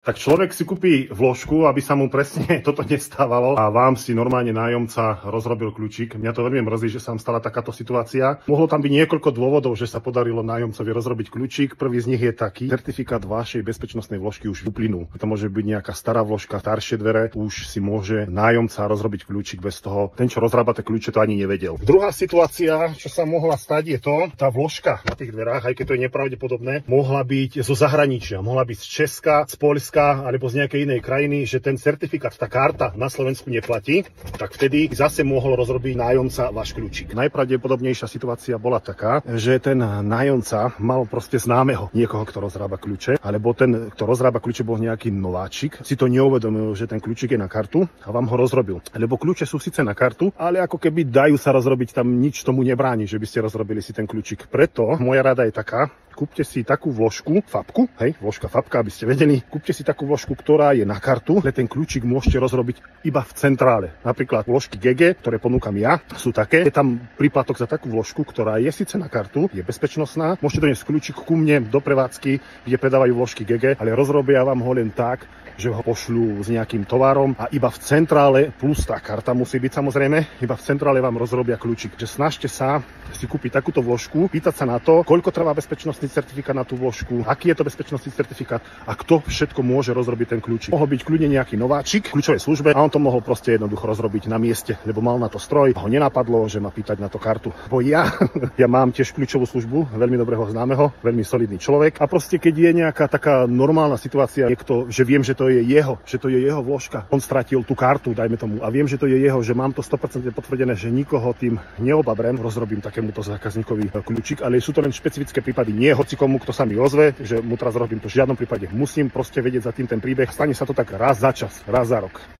Tak človek si kúpi vložku, aby sa mu presne toto nestávalo a vám si normálne nájomca rozrobil kľúčik. Mňa to veľmi mrzí, že sa vám stala takáto situácia. Mohlo tam byť niekoľko dôvodov, že sa podarilo nájomcovi rozrobiť kľúčik. Prvý z nich je taký: certifikát vašej bezpečnostnej vložky už uplynul. To môže byť nejaká stará vložka, staršie dvere, už si môže nájomca rozrobiť kľúčik bez toho. Ten, čo rozrába tie kľúče, to ani nevedel. Druhá situácia, čo sa mohla stať, je to, tá vložka na tých dverách, aj keď to je nepravdepodobné, mohla byť zo zahraničia, mohla byť z Česka, z Poľska alebo z nejakej inej krajiny, že ten certifikát, tá karta na Slovensku neplatí, tak vtedy zase mohol rozrobiť nájomca váš kľúčik. Najpravdepodobnejšia situácia bola taká, že ten nájomca mal proste známeho niekoho, kto rozrába kľúče, alebo ten, kto rozrába kľúče, bol nejaký nováčik, si to neuvedomil, že ten kľúčik je na kartu a vám ho rozrobil. Lebo kľúče sú síce na kartu, ale ako keby dajú sa rozrobiť, tam nič tomu nebráni, že by ste rozrobili si ten kľúčik. Preto moja rada je taká: kúpte si takú vložku, fabku, vložka fabka, aby ste vedeli. Kúpte si takú vložku, ktorá je na kartu, ale ten kľúčik môžete rozrobiť iba v centrále. Napríklad vložky GG, ktoré ponúkam ja, sú také. Je tam príplatok za takú vložku, ktorá je síce na kartu, je bezpečnostná. Môžete doniesť kľúčik ku mne do prevádzky, kde predávajú vložky GG, ale rozrobia vám ho len tak, že ho pošľú s nejakým tovarom a iba v centrále, plus tá karta musí byť samozrejme, iba v centrále vám rozrobia kľúčik. Že snažte sa si kúpiť takúto vložku, pýtať sa na to, koľko trvá bezpečnostný certifikát na tú vložku, aký je to bezpečnostný certifikát a kto všetko môže rozrobiť ten kľúčik. Mohol byť kľudne nejaký nováčik v kľúčovej službe a on to mohol proste jednoducho rozrobiť na mieste, lebo mal na to stroj, ho nenapadlo, že má pýtať na to kartu. Bo ja mám tiež kľúčovú službu, veľmi dobrého známeho, veľmi solidný človek, a proste keď je nejaká taká normálna situácia, niekto, že viem, že to je jeho vložka, on stratil tú kartu, dajme tomu, a viem, že to je jeho, že mám to 100% potvrdené, že nikoho tým neobabrem, rozrobím takémuto zákazníkovi kľúčik, ale sú to len špecifické prípady, nie hocikomu, kto sa mi ozve, že mu teraz robím to, v žiadnom prípade musím proste vedieť za tým ten príbeh. Stane sa to tak raz za čas, raz za rok.